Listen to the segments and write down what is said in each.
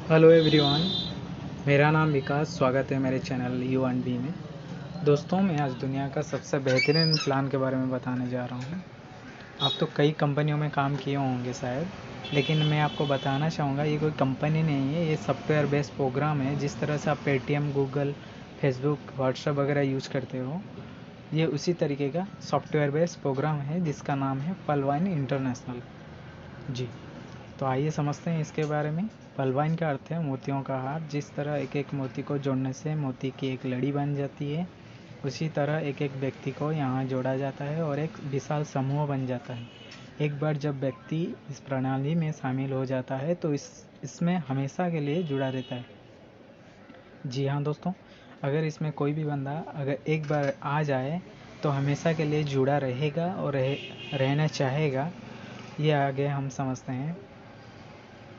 Hello everyone, मेरा नाम विकास। स्वागत है मेरे चैनल यू एंड बी में। दोस्तों, मैं आज दुनिया का सबसे बेहतरीन प्लान के बारे में बताने जा रहा हूँ। आप तो कई कंपनियों में काम किए होंगे शायद, लेकिन मैं आपको बताना चाहूँगा ये कोई कंपनी नहीं है, ये सॉफ्टवेयर बेस्ड प्रोग्राम है। जिस तरह से आप पेटीएम, गूगल, फेसबुक, व्हाट्सएप वगैरह यूज करते हो, ये उसी तरीके का सॉफ्टवेयर बेस्ड प्रोग्राम है जिसका नाम है पलवाइन इंटरनेशनल। जी, तो आइए समझते हैं इसके बारे में। पलवाइन का अर्थ है मोतियों का हार। जिस तरह एक एक मोती को जोड़ने से मोती की एक लड़ी बन जाती है, उसी तरह एक एक व्यक्ति को यहाँ जोड़ा जाता है और एक विशाल समूह बन जाता है। एक बार जब व्यक्ति इस प्रणाली में शामिल हो जाता है तो इसमें हमेशा के लिए जुड़ा रहता है। जी हाँ दोस्तों, अगर इसमें कोई भी बंदा अगर एक बार आ जाए तो हमेशा के लिए जुड़ा रहेगा और रहना चाहेगा। ये आगे हम समझते हैं।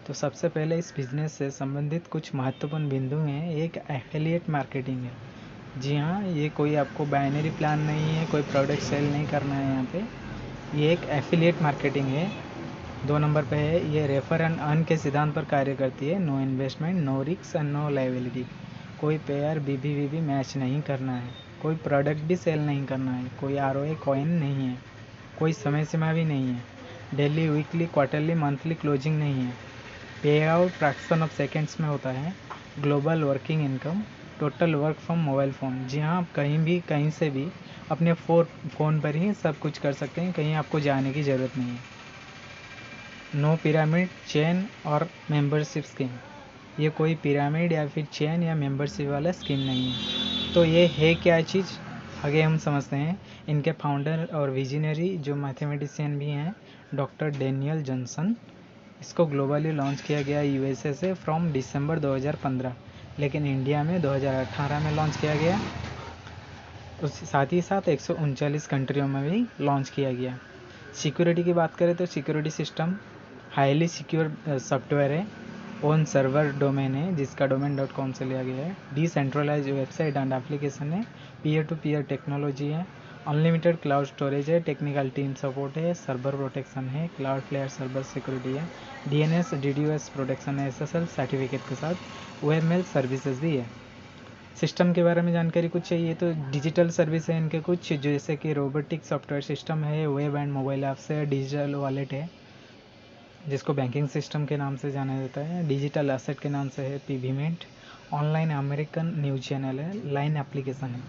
तो सबसे पहले इस बिज़नेस से संबंधित कुछ महत्वपूर्ण बिंदु हैं। एक एफिलिएट मार्केटिंग है। जी हाँ, ये कोई आपको बाइनरी प्लान नहीं है, कोई प्रोडक्ट सेल नहीं करना है यहाँ पे। ये एक एफिलिएट मार्केटिंग है। 2 नंबर पे है ये रेफर एंड अर्न के सिद्धांत पर कार्य करती है। No investment, no risk and no liability. कोई पेयर बीबी मैच नहीं करना है, कोई प्रोडक्ट भी सेल नहीं करना है, कोई आरओए कॉइन नहीं है, कोई समय सीमा भी नहीं है, daily, weekly, quarterly, monthly closing नहीं है, पे आउट फ्रैक्शन ऑफ सेकेंड्स में होता है, global working income, total work from mobile phone. जी हाँ, आप कहीं भी कहीं से भी अपने फ़ोन पर ही सब कुछ कर सकते हैं, कहीं आपको जाने की ज़रूरत नहीं है। नो पिरामिड, चेन और मेंबरशिप स्कीम। ये कोई पिरामिड या फिर चेन या मेंबरशिप वाला स्कीम नहीं है। तो ये है क्या चीज़, आगे हम समझते हैं। इनके फाउंडर और विजनरी जो मैथमेटिशियन भी हैं, डॉक्टर डैनियल जॉनसन। इसको ग्लोबली लॉन्च किया गया यूएसए से फ्रॉम दिसंबर 2015, लेकिन इंडिया में 2018 में लॉन्च किया गया। उस साथ ही साथ 139 कंट्रियों में भी लॉन्च किया गया। सिक्योरिटी की बात करें तो security system highly secure software है। ओन सर्वर डोमेन है जिसका domain.com से लिया गया है। डिसेंट्रलाइज वेबसाइट एंड एप्लीकेशन है। पीयर टू पीयर टेक्नोलॉजी है। अनलिमिटेड क्लाउड स्टोरेज है। टेक्निकल टीम सपोर्ट है। सर्वर प्रोटेक्शन है। क्लाउड फ्लेयर सर्वर सिक्योरिटी है। डीएनएस डीडीओएस प्रोटेक्शन है एसएसएल सर्टिफिकेट के साथ। वेब मेल सर्विसेज भी है। सिस्टम के बारे में जानकारी कुछ चाहिए तो डिजिटल सर्विस है इनके कुछ, जैसे कि रोबोटिक सॉफ्टवेयर सिस्टम है, वेब एंड मोबाइल ऐप्स है, डिजिटल वॉलेट है जिसको बैंकिंग सिस्टम के नाम से जाना जाता है, डिजिटल एसेट के नाम से है पीवीमेंट, ऑनलाइन अमेरिकन न्यूज चैनल है, लाइन एप्लीकेशन है।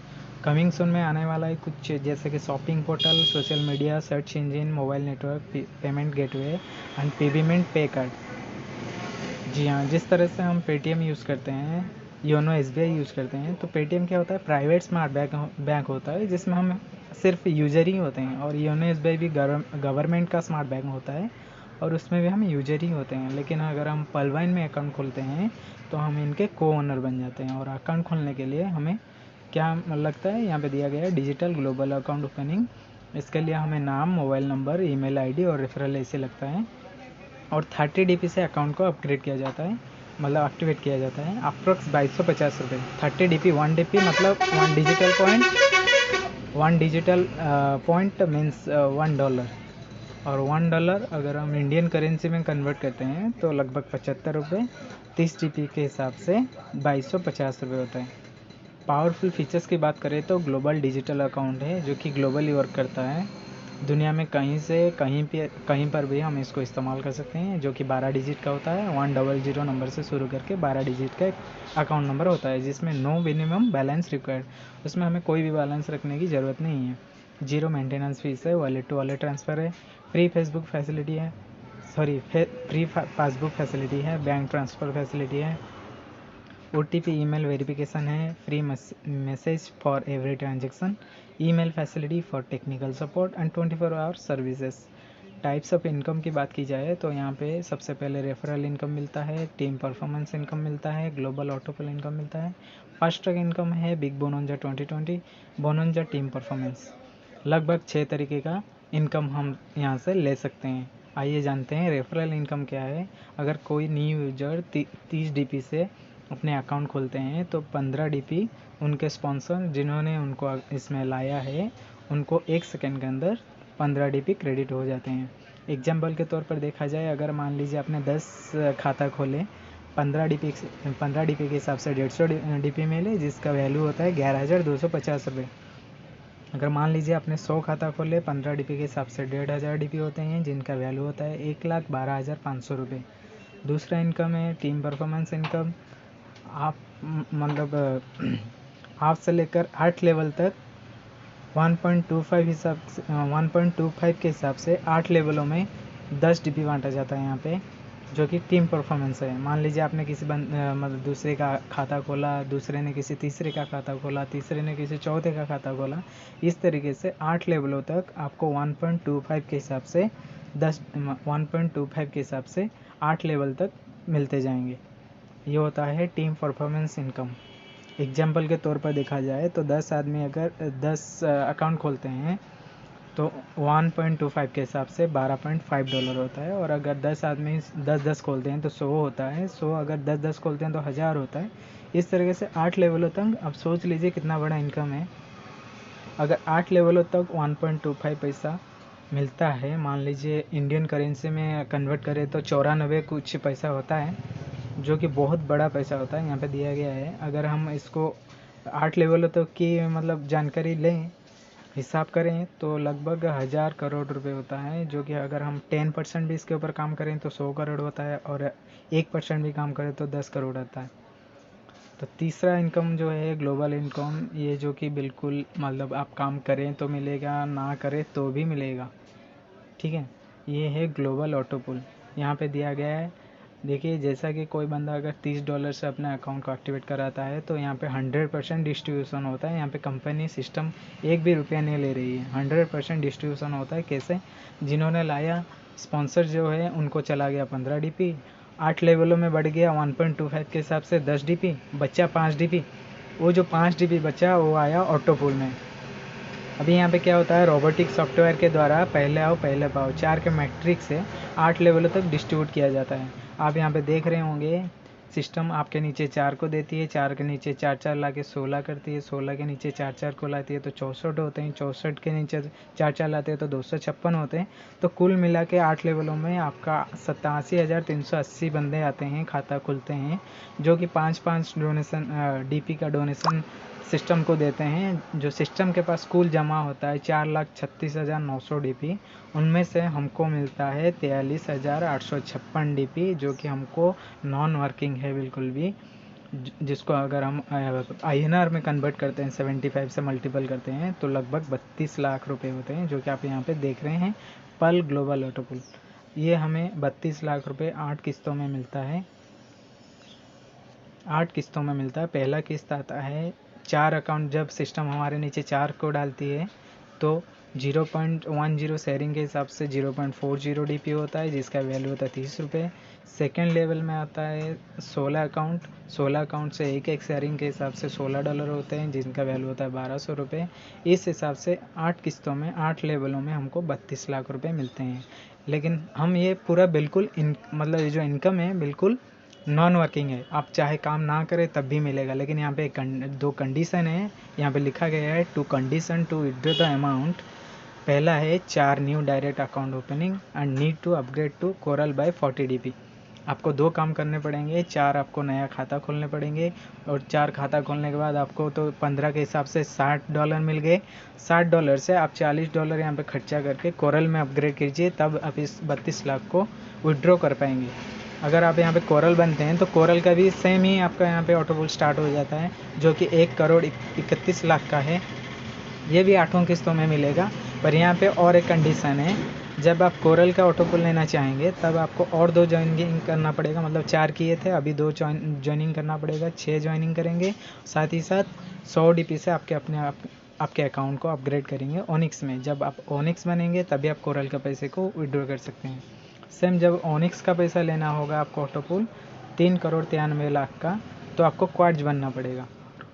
कमिंग सून में आने वाला है कुछ, जैसे कि shopping portal, social media, search engine, mobile network, payment gateway and पीवीमेंट पे कार्ड। जी हाँ, जिस तरह से हम पेटीएम यूज़ करते हैं, योनो एसबीआई यूज़ करते हैं, तो पेटीएम क्या होता है, प्राइवेट स्मार्ट बैंक होता है जिसमें हम सिर्फ यूजर ही होते हैं। और योनो एसबीआई भी गवर्नमेंट का स्मार्ट बैंक होता है और उसमें भी हम यूजर ही होते हैं। लेकिन अगर हम पलवाइन में अकाउंट खोलते हैं तो हम इनके को ओनर बन जाते हैं। और अकाउंट खोलने के लिए हमें क्या लगता है, यहाँ पे दिया गया है डिजिटल ग्लोबल अकाउंट ओपनिंग। इसके लिए हमें नाम, मोबाइल नंबर, ईमेल आईडी और रेफरल ऐसे लगता है। और 30 DP से अकाउंट को अपग्रेड किया जाता है, मतलब एक्टिवेट किया जाता है। अप्रॉक्स 2250 रुपये। 30 DP, 1 DP मतलब 1 digital point. 1 digital point means $1। और $1 अगर हम इंडियन करेंसी में कन्वर्ट करते हैं तो लगभग 75 रुपये। 30 DP के हिसाब से 2250 रुपये होता है। पावरफुल फीचर्स की बात करें तो ग्लोबल डिजिटल अकाउंट है जो कि ग्लोबली वर्क करता है। दुनिया में कहीं से कहीं पर भी हम इसको इस्तेमाल कर सकते हैं, जो कि 12 डिजिट का होता है। 100 नंबर से शुरू करके 12 डिजिट का एक अकाउंट नंबर होता है जिसमें नो मिनिमम बैलेंस रिक्वायर्ड। उसमें हमें कोई भी बैलेंस रखने की ज़रूरत नहीं है। 0 मेंटेनेंस फीस है। वॉलेट टू वॉलेट ट्रांसफ़र है। फ्री फेसबुक फैसिलिटी है, फ्री पासबुक फैसिलिटी है। बैंक ट्रांसफ़र फैसिलिटी है। OTP ईमेल वेरिफिकेशन है। Free message for every transaction. Email facility for technical support and 24 hour services. Types of income की बात की जाए तो यहाँ पे सबसे पहले रेफरल इनकम मिलता है, टीम परफॉर्मेंस इनकम मिलता है, ग्लोबल ऑटोपल इनकम मिलता है। फास्ट ट्रैक इनकम है बिग बोनंजा 2020, बोनंजा टीम परफॉर्मेंस। लगभग 6 तरीके का इनकम हम यहाँ से ले सकते हैं। आइए जानते हैं रेफरल इनकम क्या है। अगर कोई न्यू यूजर 30 DP से अपने अकाउंट खोलते हैं तो 15 DP उनके स्पॉन्सर जिन्होंने उनको इसमें लाया है उनको 1 सेकेंड के अंदर 15 DP क्रेडिट हो जाते हैं। एग्जाम्पल के तौर पर देखा जाए, अगर मान लीजिए आपने 10 खाता खोले 15 DP के हिसाब से 150 DP मिले, जिसका वैल्यू होता है 11,250 रुपये। अगर मान लीजिए आपने 100 खाता खोले, 15 DP के हिसाब से 1,500 DP होते हैं, जिनका वैल्यू होता है 1,12,500 रुपये। दूसरा इनकम है टीम परफॉर्मेंस इनकम। आप मतलब हाफ से लेकर 8 लेवल तक 1.25 के हिसाब से 8 लेवलों में 10 DP बांटा जाता है यहाँ पे, जो कि टीम परफॉर्मेंस है। मान लीजिए आपने किसी मतलब दूसरे का खाता खोला, दूसरे ने किसी तीसरे का खाता खोला, तीसरे ने किसी चौथे का खाता खोला। इस तरीके से 8 लेवलों तक आपको 1.25 के हिसाब से 1.25 के हिसाब से 8 लेवल तक मिलते जाएंगे। ये होता है टीम परफॉर्मेंस इनकम। एग्जाम्पल के तौर पर देखा जाए तो 10 आदमी अगर 10 अकाउंट खोलते हैं तो 1.25 के हिसाब से $12.5 होता है। और अगर 10 आदमी 10-10 खोलते हैं तो 100 होता है। 100 अगर 10-10 खोलते हैं तो 1000 होता है। इस तरीके से 8 लेवलों तक आप सोच लीजिए कितना बड़ा इनकम है। अगर 8 लेवलों तक 1.25 पैसा मिलता है, मान लीजिए इंडियन करेंसी में कन्वर्ट करें तो 94 कुछ पैसा होता है, जो कि बहुत बड़ा पैसा होता है। यहाँ पे दिया गया है। अगर हम इसको 8 लेवलों तक की मतलब जानकारी लें, हिसाब करें तो लगभग 1000 करोड़ रुपए होता है, जो कि अगर हम 10% भी इसके ऊपर काम करें तो 100 करोड़ होता है, और 1% भी काम करें तो 10 करोड़ आता है। तो तीसरा इनकम जो है ग्लोबल इनकम, ये जो कि बिल्कुल मतलब आप काम करें तो मिलेगा, ना करें तो भी मिलेगा। ठीक है, ये है ग्लोबल ऑटो पुल। यहाँ पे दिया गया है, देखिए जैसा कि कोई बंदा अगर $30 से अपने अकाउंट को एक्टिवेट कराता है तो यहाँ पे 100% डिस्ट्रीब्यूशन होता है। यहाँ पे कंपनी सिस्टम एक भी रुपया नहीं ले रही है, 100% डिस्ट्रीब्यूशन होता है। कैसे? जिन्होंने लाया स्पॉन्सर जो है उनको चला गया 15 DP, 8 लेवलों में बढ़ गया 1.25 के हिसाब से 10 DP, बच्चा 5 DP। वो जो 5 DP बचा वो आया ऑटो पुल में। अभी यहाँ पे क्या होता है, रोबोटिक सॉफ्टवेयर के द्वारा पहले आओ पहले पाओ 4 के मैट्रिक्स से 8 लेवलों तक डिस्ट्रीब्यूट किया जाता है। आप यहाँ पे देख रहे होंगे सिस्टम आपके नीचे 4 को देती है, 4 के नीचे 4 ला के 16 करती है, 16 के नीचे 4 को लाती है तो 64 होते हैं, 64 के नीचे 4 लाते हैं तो 256 होते हैं। तो कुल मिला के 8 लेवलों में आपका 87,380 बंदे आते हैं, खाता खुलते हैं, जो कि 5-5 डोनेशन DP का डोनेशन सिस्टम को देते हैं। जो सिस्टम के पास कुल जमा होता है 4,36,900 DP, उनमें से हमको मिलता है 43,856 DP, जो कि हमको नॉन वर्किंग है बिल्कुल भी, जिसको अगर हम INR में कन्वर्ट करते हैं 75 से मल्टीपल करते हैं तो लगभग 32 लाख रुपए होते हैं, जो कि आप यहाँ पे देख रहे हैं पल ग्लोबल ऑटो पुल। ये हमें 32 लाख रुपए 8 किस्तों में मिलता है। 8 किस्तों में मिलता है। पहला किस्त आता है 4 अकाउंट, जब सिस्टम हमारे नीचे 4 को डालती है तो 0.10 शेयरिंग के हिसाब से 0.40 DP होता है, जिसका वैल्यू होता है 30 रुपये। सेकेंड लेवल में आता है 16 अकाउंट, 16 अकाउंट से एक शेयरिंग के हिसाब से $16 होते हैं, जिनका वैल्यू होता है 1200 रुपये। इस हिसाब से 8 किस्तों में 8 लेवलों में हमको 32 लाख रुपये मिलते हैं। लेकिन हम ये पूरा बिल्कुल मतलब ये जो इनकम है बिल्कुल नॉन वर्किंग है, आप चाहे काम ना करें तब भी मिलेगा। लेकिन यहाँ पे 2 कंडीशन है, यहाँ पे लिखा गया है 2 condition to withdraw the amount. पहला है 4 new direct account opening and need to upgrade to coral by 40 DP। आपको 2 काम करने पड़ेंगे, 4 आपको नया खाता खोलने पड़ेंगे, और 4 खाता खोलने के बाद आपको तो 15 के हिसाब से $60 मिल गए। $60 से आप $40 यहाँ पे खर्चा करके कोरल में अपग्रेड कीजिए, तब आप इस 32 लाख को विड्रॉ कर पाएंगे। अगर आप यहाँ पे कोरल बनते हैं तो कोरल का भी सेम ही आपका यहाँ पे ऑटो पुल स्टार्ट हो जाता है, जो कि 1,31,00,000 का है। ये भी 8 किस्तों में मिलेगा। पर यहाँ पे और एक कंडीशन है, जब आप कोरल का ऑटो पुल लेना चाहेंगे तब आपको और 2 ज्वाइनिंग करना पड़ेगा। मतलब 4 किए थे, अभी 2 ज्वाइनिंग करना पड़ेगा, 6 ज्वाइनिंग करेंगे। साथ ही साथ 100 DP से आपके अकाउंट को अपग्रेड करेंगे ओनिक्स में। जब आप ओनिक्स बनेंगे तभी आप कोरल का पैसे को विड्रॉ कर सकते हैं। सेम जब ओनिक्स का पैसा लेना होगा आपको ऑटो पुल 3,93,00,000 का, तो आपको क्वार्ट्ज बनना पड़ेगा।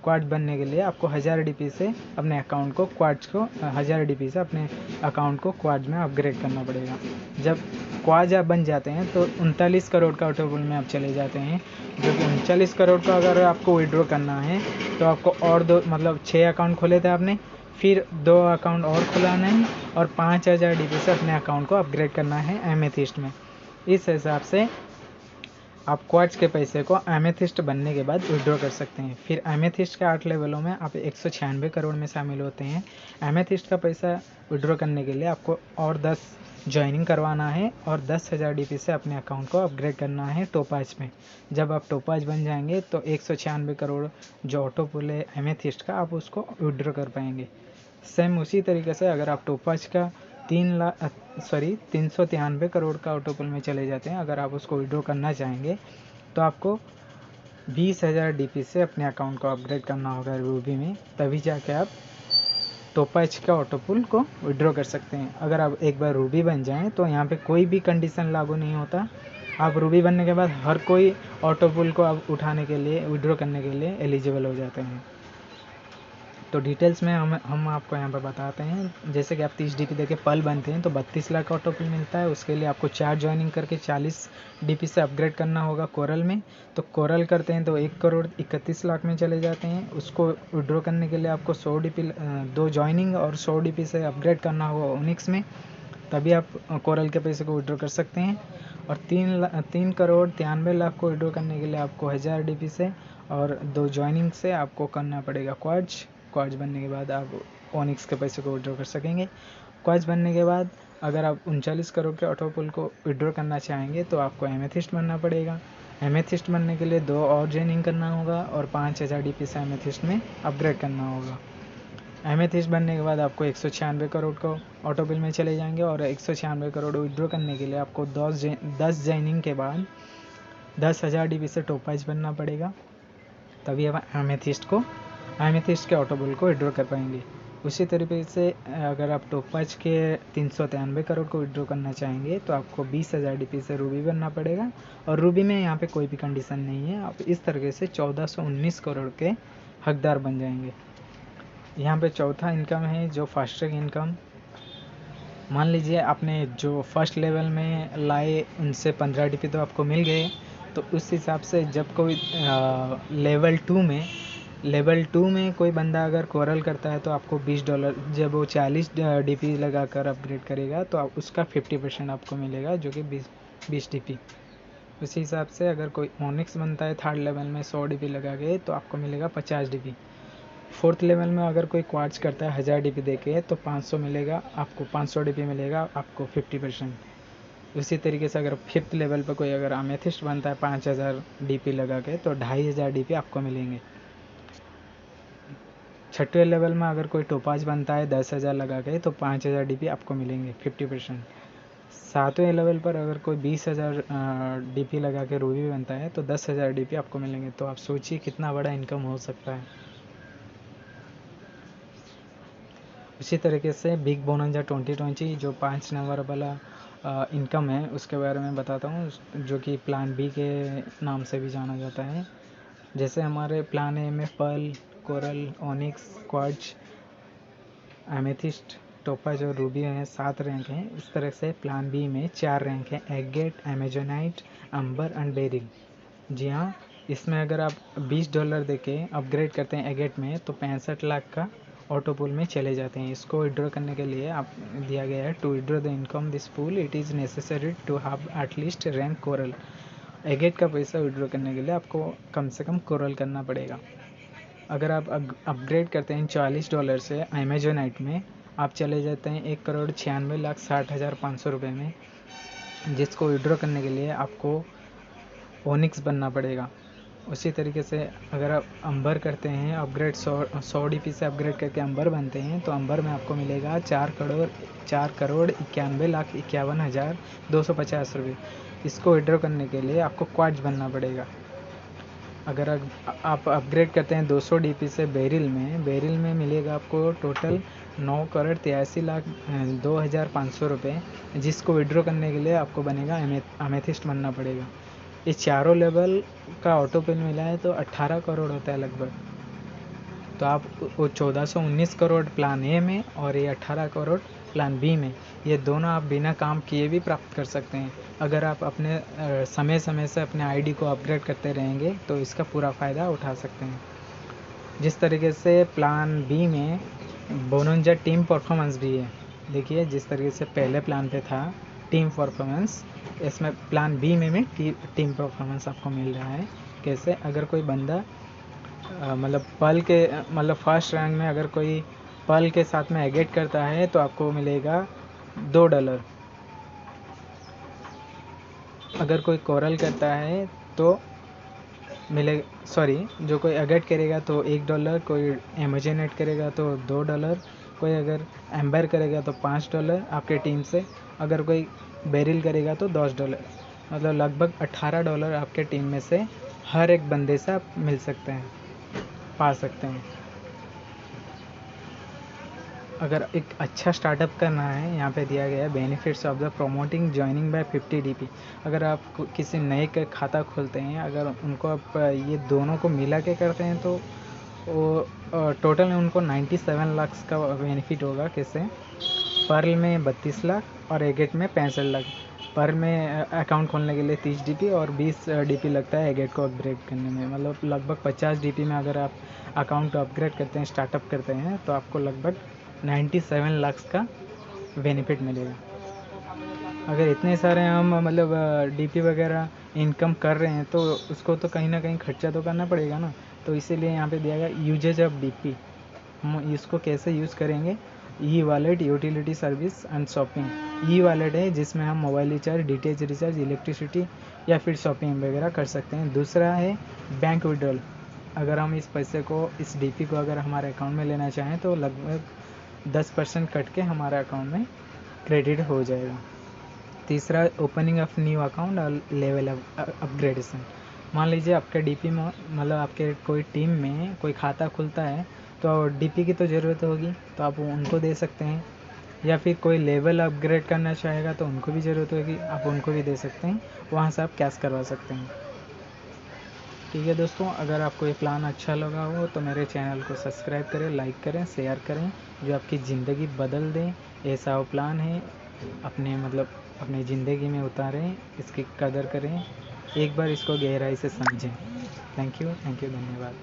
क्वार्ट्ज बनने के लिए आपको 1000 DP से अपने अकाउंट को क्वार्ट्ज में अपग्रेड करना पड़ेगा। जब क्वार्ट्ज आप बन जाते हैं तो 39 करोड़ का ऑटो पुल में आप चले जाते हैं, जो कि 39 करोड़ का अगर आपको विड्रॉ करना है तो आपको और 2 मतलब 6 अकाउंट खोले थे आपने, फिर 2 अकाउंट और खुलाना है और 5000 DP से अपने अकाउंट को अपग्रेड करना है एमेथिस्ट में। इस हिसाब से आप क्वार्ट्ज के पैसे को एमेथिस्ट बनने के बाद विड्रॉ कर सकते हैं। फिर एमेथिस्ट के 8 लेवलों में आप 196 करोड़ में शामिल होते हैं। एमेथिस्ट का पैसा विड्रॉ करने के लिए आपको और 10 ज्वाइनिंग करवाना है और 10,000 DP से अपने अकाउंट को अपग्रेड करना है टोपाज में। जब आप टोपाज बन जाएंगे तो 196 करोड़ जो ऑटो पुल है एमेथिस्ट का, आप उसको विड्रॉ कर पाएंगे। सेम उसी तरीके से अगर आप टोपाज का 393 करोड़ का ऑटोपुल में चले जाते हैं, अगर आप उसको विड्रॉ करना चाहेंगे तो आपको 20,000 DP से अपने अकाउंट को अपग्रेड करना होगा रूबी में, तभी जाके आप टोपाज का ऑटोपुल को विड्रॉ कर सकते हैं। अगर आप एक बार रूबी बन जाएं तो यहाँ पे कोई भी कंडीशन लागू नहीं होता। आप रूबी बनने के बाद हर कोई ऑटोपुल को आप उठाने के लिए, विड्रॉ करने के लिए एलिजिबल हो जाते हैं। तो डिटेल्स में हम आपको यहाँ पर बताते हैं। जैसे कि आप 30 DP देके पल बनते हैं तो 32 लाख का ऑटोपुल मिलता है। उसके लिए आपको 4 ज्वाइनिंग करके 40 DP से अपग्रेड करना होगा कोरल में। तो कोरल करते हैं तो 1 करोड़ 31 लाख में चले जाते हैं। उसको विड्रॉ करने के लिए आपको 100 DP 2 ज्वाइनिंग और 100 DP से अपग्रेड करना होगा ओनिक्स में, तभी आप कोरल के पैसे को विड्रॉ कर सकते हैं। और 3 करोड़ 93 लाख को विड्रॉ करने के लिए आपको 1000 DP से और 2 ज्वाइनिंग से आपको करना पड़ेगा क्वार्ट्ज बनने के बाद आप ओनिक्स के पैसे को विड्रॉ कर सकेंगे। क्वार्ट्ज बनने के बाद अगर आप 39 करोड़ के ऑटोपुल को विड्रॉ करना चाहेंगे तो आपको एमेथिस्ट बनना पड़ेगा। एमेथिस्ट बनने के लिए 2 और ज्वाइनिंग करना होगा और 5000 DP से एमेथिस्ट में अपग्रेड करना होगा। एमेथिस्ट बनने के बाद आपको 196 करोड़ को ऑटोपुल में चले जाएंगे और 196 करोड़ विड्रॉ करने के लिए आपको 10 ज्वाइनिंग के बाद 10,000 DP से टोपाज बनना पड़ेगा, तभी आप एमेथिस्ट के ऑटोपुल को विड्रॉ कर पाएंगे। उसी तरीके से अगर आप टोपाज के 393 करोड़ को विड्रॉ करना चाहेंगे तो आपको 20,000 DP से रूबी बनना पड़ेगा। और रूबी में यहाँ पे कोई भी कंडीशन नहीं है। आप इस तरीके से 1419 करोड़ के हकदार बन जाएंगे। यहाँ पे चौथा इनकम है जो फास्ट ट्रैक इनकम। मान लीजिए आपने जो फर्स्ट लेवल में लाए उनसे 15 DP तो आपको मिल गए, तो उस हिसाब से जब कोई लेवल 2 में कोई बंदा अगर कोरल करता है तो आपको $20, जब वो 40 DP लगाकर अपग्रेड करेगा तो आप उसका 50% आपको मिलेगा, जो कि 20 DP। उसी हिसाब से अगर कोई ओनिक्स बनता है थर्ड लेवल में 100 DP लगा के तो आपको मिलेगा 50 DP। फोर्थ लेवल में अगर कोई क्वार्ट्ज करता है 1000 DP देके तो 500 मिलेगा आपको, 500 DP मिलेगा आपको 50%। उसी तरीके से अगर फिफ्थ लेवल पर कोई अगर एमेथिस्ट बनता है 5000 DP लगा के तो 2500 DP आपको मिलेंगे। छठवें लेवल में अगर कोई टोपाज बनता है 10,000 लगा के तो 5000 DP आपको मिलेंगे 50%। सातवें लेवल पर अगर कोई 20,000 DP लगा के रूबी बनता है तो 10,000 DP आपको मिलेंगे। तो आप सोचिए कितना बड़ा इनकम हो सकता है। उसी तरीके से बिग बोनंजा 2020 जो 5 नंबर वाला इनकम है उसके बारे में बताता हूँ, जो कि प्लान बी के नाम से भी जाना जाता है। जैसे हमारे प्लान ए में pearl, coral, onyx, quartz, amethyst, topaz और रूबी हैं 7 रैंक हैं। इस तरह से प्लान बी में 4 रैंक हैं, agate, amazonite, Ambar and beryl. जी हाँ, इसमें अगर आप $20 देके अपग्रेड करते हैं एगेट में तो 65 लाख का ऑटोपुल में चले जाते हैं। इसको विड्रॉ करने के लिए आप दिया गया है to withdraw the income this pool it is necessary to have at least rank coral. Agate का पैसा विड्रॉ करने के लिए आपको कम से कम कोरल करना पड़ेगा। अगर आप अपग्रेड करते हैं $40 से अमेजोनाइट में, आप चले जाते हैं 1,96,60,500 रुपये में, जिसको विड्रॉ करने के लिए आपको ओनिक्स बनना पड़ेगा। उसी तरीके से अगर आप अंबर करते हैं अपग्रेड 100 DP से अपग्रेड करके अंबर बनते हैं तो अंबर में आपको मिलेगा 4,91,51,250 रुपये। इसको विड्रॉ करने के लिए आपको क्वार्ट्ज बनना पड़ेगा। अगर आप अपग्रेड करते हैं 200 DP से बेरिल में मिलेगा आपको टोटल 9,83,02,500 रुपये, जिसको विड्रॉ करने के लिए आपको बनेगा एमेथिस्ट बनना पड़ेगा। ये चारों लेवल का ऑटो पेन मिला है तो 18 करोड़ होता है लगभग। तो आप वो 1419 करोड़ प्लान ए में और ये 18 करोड़ प्लान बी में, ये दोनों आप बिना काम किए भी प्राप्त कर सकते हैं। अगर आप अपने समय से अपने आईडी को अपग्रेड करते रहेंगे तो इसका पूरा फ़ायदा उठा सकते हैं। जिस तरीके से प्लान बी में बोनंजा टीम परफॉर्मेंस भी है, देखिए जिस तरीके से पहले प्लान पे था टीम परफॉर्मेंस। इसमें प्लान बी में टीम परफॉर्मेंस आपको मिल रहा है। कैसे? अगर कोई बंदा मतलब फर्स्ट रैंक में अगर कोई पर्ल के साथ में एगेट करता है तो आपको मिलेगा $2। अगर कोई कोरल करता है तो जो कोई एगेट करेगा तो $1, कोई एमोजेनेट करेगा तो $2, कोई अगर एम्बर करेगा तो $5 आपके टीम से, अगर कोई बेरिल करेगा तो $10। मतलब लगभग $18 आपके टीम में से हर एक बंदे से आप पा सकते हैं। अगर एक अच्छा स्टार्टअप करना है, यहाँ पे दिया गया है benefits of the promoting joining by 50 DP। अगर आप किसी नए का खाता खोलते हैं, अगर उनको आप ये दोनों को मिला के करते हैं तो वो टोटल में उनको 97 लाख का बेनिफिट होगा। कैसे? पर्ल में 32 लाख और एगेट में 65 लाख। पर्ल में अकाउंट खोलने के लिए 30 DP और 20 DP लगता है एगेट को अपग्रेड करने में। मतलब लगभग 50 DP में अगर आप अकाउंट अपग्रेड करते हैं, स्टार्टअप करते हैं, तो आपको लगभग 97 लाख का बेनिफिट मिलेगा। अगर इतने सारे हम DP वगैरह इनकम कर रहे हैं तो उसको तो कहीं ना कहीं खर्चा तो करना पड़ेगा ना। तो इसीलिए यहाँ पे दिया गया यूजेज ऑफ DP। हम इसको कैसे यूज़ करेंगे? E wallet, utility service and shopping. E wallet है जिसमें हम mobile recharge, DTH recharge, electricity या फिर शॉपिंग वगैरह कर सकते हैं। दूसरा है बैंक विड्रॉल। अगर हम इस पैसे को, इस DP को अगर हमारे अकाउंट में लेना चाहें तो लगभग 10% कट के हमारे अकाउंट में क्रेडिट हो जाएगा। तीसरा, ओपनिंग ऑफ न्यू अकाउंट और लेवल अपग्रेडेशन। मान लीजिए आपके DP में आपके कोई टीम में कोई खाता खुलता है तो DP की तो ज़रूरत होगी, तो आप उनको दे सकते हैं। या फिर कोई लेवल अपग्रेड करना चाहेगा तो उनको भी ज़रूरत होगी, आप उनको भी दे सकते हैं। वहाँ से आप कैश करवा सकते हैं। ठीक है दोस्तों, अगर आपको ये प्लान अच्छा लगा हो तो मेरे चैनल को सब्सक्राइब करें, लाइक करें, शेयर करें। जो आपकी ज़िंदगी बदल दें, ऐसा वो प्लान है। अपने ज़िंदगी में उतारें, इसकी कदर करें, एक बार इसको गहराई से समझें। थैंक यू, धन्यवाद।